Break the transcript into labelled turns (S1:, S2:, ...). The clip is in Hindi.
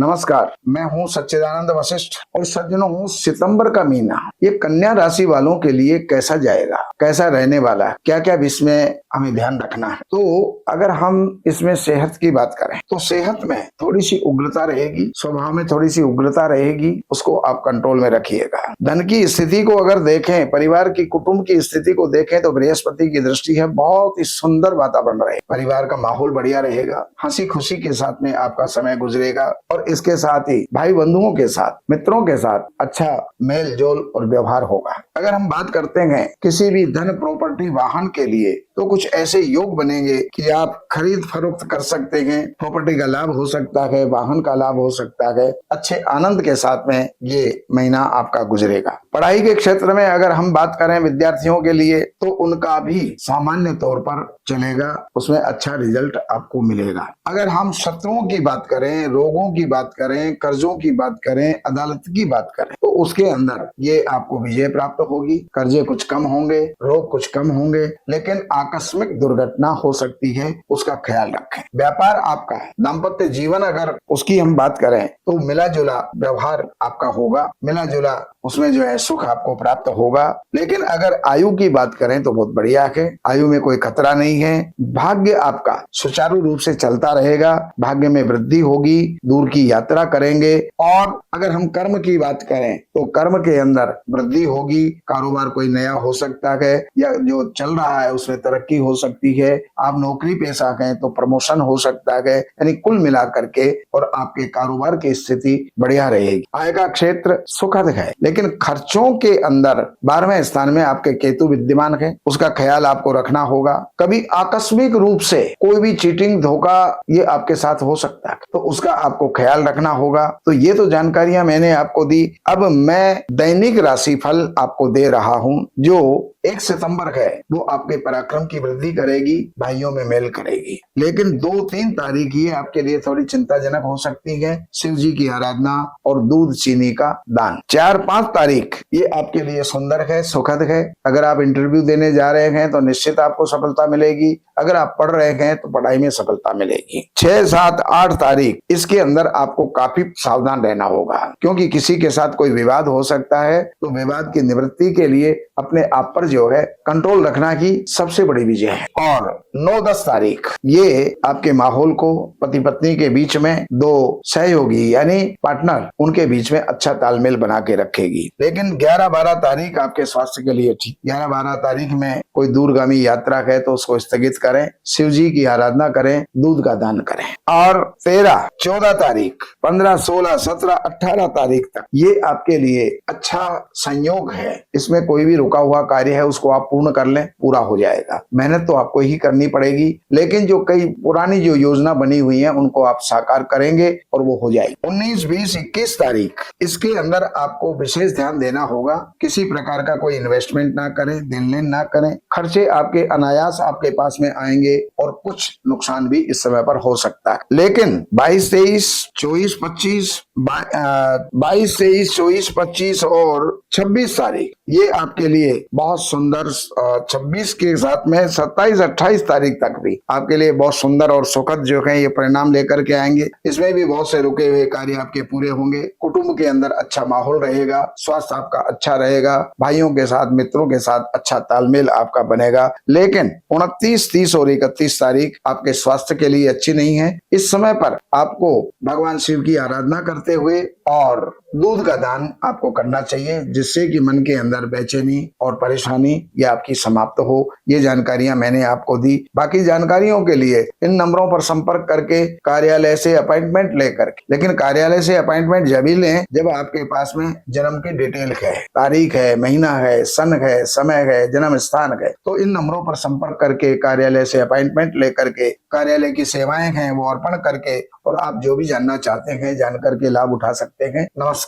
S1: नमस्कार, मैं हूं सच्चिदानंद वशिष्ठ। और सज्जनों, सितंबर का महीना ये कन्या राशि वालों के लिए कैसा जाएगा, कैसा रहने वाला है, क्या क्या इसमें हमें ध्यान रखना है। तो अगर हम इसमें सेहत की बात करें तो सेहत में थोड़ी सी उग्रता रहेगी, स्वभाव में थोड़ी सी उग्रता रहेगी, उसको आप कंट्रोल में रखिएगा। धन की स्थिति को अगर देखें, परिवार की कुटुंब की स्थिति को देखें तो बृहस्पति की दृष्टि है, बहुत ही सुंदर वातावरण रहे, परिवार का माहौल बढ़िया रहेगा, हंसी खुशी के साथ में आपका समय गुजरेगा। और इसके साथ ही भाई बंधुओं के साथ, मित्रों के साथ अच्छा मेल जोल और व्यवहार होगा। अगर हम बात करते हैं किसी भी धन, प्रॉपर्टी, वाहन के लिए तो कुछ ऐसे योग बनेंगे कि आप खरीद फरोख्त कर सकते हैं, प्रॉपर्टी का लाभ हो सकता है, वाहन का लाभ हो सकता है। अच्छे आनंद के साथ में ये महीना आपका गुजरेगा। पढ़ाई के क्षेत्र में अगर हम बात करें विद्यार्थियों के लिए तो उनका भी सामान्य तौर पर चलेगा, उसमें अच्छा रिजल्ट आपको मिलेगा। अगर हम शत्रुओं की बात करें, रोगों की बात करें, कर्जों की बात करें, अदालत की बात करें तो उसके अंदर ये आपको विजय प्राप्त होगी। कर्जे कुछ कम होंगे, रोग कुछ कम होंगे, लेकिन आकस्मिक दुर्घटना हो सकती है, उसका ख्याल रखें। व्यापार आपका है, दाम्पत्य जीवन अगर उसकी हम बात करें तो मिला जुला व्यवहार आपका होगा, मिला जुला उसमें जो है सुख आपको प्राप्त होगा। लेकिन अगर आयु की बात करें तो बहुत बढ़िया है, आयु में कोई खतरा नहीं है। भाग्य आपका सुचारू रूप से चलता रहेगा, भाग्य में वृद्धि होगी, दूर की यात्रा करेंगे। और अगर हम कर्म की बात करें तो कर्म के अंदर वृद्धि होगी, कारोबार कोई नया हो सकता है या जो चल रहा है उसमें तरक्की हो सकती है। आप नौकरी पेशा हैं तो प्रमोशन हो सकता है, यानी कुल मिलाकर के और आपके कारोबार की स्थिति बढ़िया रहेगी। आय का क्षेत्र सुखद है, लेकिन खर्चों के अंदर 12वें स्थान में आपके केतु विद्यमान है, उसका ख्याल आपको रखना होगा। कभी आकस्मिक रूप से कोई भी चीटिंग, धोखा ये आपके साथ हो सकता है, तो उसका आपको ख्याल रखना होगा। तो ये तो जानकारियां मैंने आपको दी। अब मैं दैनिक राशिफल आपको दे रहा हूं जो 1 सितंबर है, वो आपके पराक्रम की वृद्धि करेगी, भाइयों में मेल करेगी। लेकिन 2-3 तारीख ये आपके लिए थोड़ी चिंताजनक हो सकती है। शिव जी की आराधना और दूध चीनी का दान। 4-5 तारीख ये आपके लिए सुंदर है, सुखद है। अगर आप इंटरव्यू देने जा रहे हैं तो निश्चित आपको सफलता मिलेगी। अगर आप पढ़ रहे हैं तो पढ़ाई में सफलता मिलेगी। 6-7-8 तारीख इसके अंदर आपको काफी सावधान रहना होगा, क्योंकि किसी के साथ कोई विवाद हो सकता है। तो विवाद की निवृत्ति के लिए अपने आप पर जो है कंट्रोल रखना ही सबसे बड़ी विजय है। और 9-10 तारीख ये आपके माहौल को, पति पत्नी के बीच में दो सहयोगी यानी पार्टनर, उनके बीच में अच्छा तालमेल बना के रखेगी। लेकिन 11-12 तारीख आपके स्वास्थ्य के लिए ठीक। 11-12 तारीख में कोई दूरगामी यात्रा है तो उसको स्थगित करें, शिव जी की आराधना करें, दूध का दान करें। और 13-14 तारीख, 15-16-17-18 तारीख तक ये आपके लिए अच्छा संयोग है। इसमें कोई भी रुका हुआ कार्य है उसको आप पूर्ण कर लें, पूरा हो जाएगा। मेहनत तो आपको ही करनी पड़ेगी, लेकिन जो कई पुरानी जो योजना बनी हुई है उनको आप साकार करेंगे और वो हो जाएगी। 19-20-21 तारीख इसके अंदर आपको विशेष ध्यान देना होगा। किसी प्रकार का कोई इन्वेस्टमेंट ना करें, देन लेन ना करें। खर्चे आपके अनायास आपके पास में आएंगे और कुछ नुकसान भी इस समय पर हो सकता है। लेकिन 22-23, 24-25, 22-23, 24-25 और 26 तारीख ये आपके लिए बहुत सुंदर। 26 के साथ में 27-28 तारीख तक भी आपके लिए बहुत सुंदर और सुखद जो है ये परिणाम लेकर के आएंगे। इसमें भी बहुत से रुके हुए कार्य आपके पूरे होंगे। कुटुंब के अंदर अच्छा माहौल रहेगा, स्वास्थ्य आपका अच्छा रहेगा, भाइयों के साथ, मित्रों के साथ अच्छा तालमेल आपका बनेगा। लेकिन 29, 30 और 31 तारीख आपके स्वास्थ्य के लिए अच्छी नहीं है। इस समय पर आपको भगवान शिव की आराधना करते हुए और दूध का दान आपको करना चाहिए, जिससे कि मन के अंदर बेचैनी और परेशानी ये आपकी समाप्त हो। ये जानकारियां मैंने आपको दी। बाकी जानकारियों के लिए इन नंबरों पर संपर्क करके कार्यालय से अपॉइंटमेंट लेकर, लेकिन कार्यालय से अपॉइंटमेंट जब ही लें जब आपके पास में जन्म की डिटेल है, तारीख है, महीना है, सन है, समय है, जन्म स्थान है। तो इन नंबरों पर संपर्क करके कार्यालय से अपॉइंटमेंट लेकर के कार्यालय की सेवाएं हैं वो अर्पण करके और आप जो भी जानना चाहते हैं जान करके लाभ उठा सकते हैं। नमस्कार।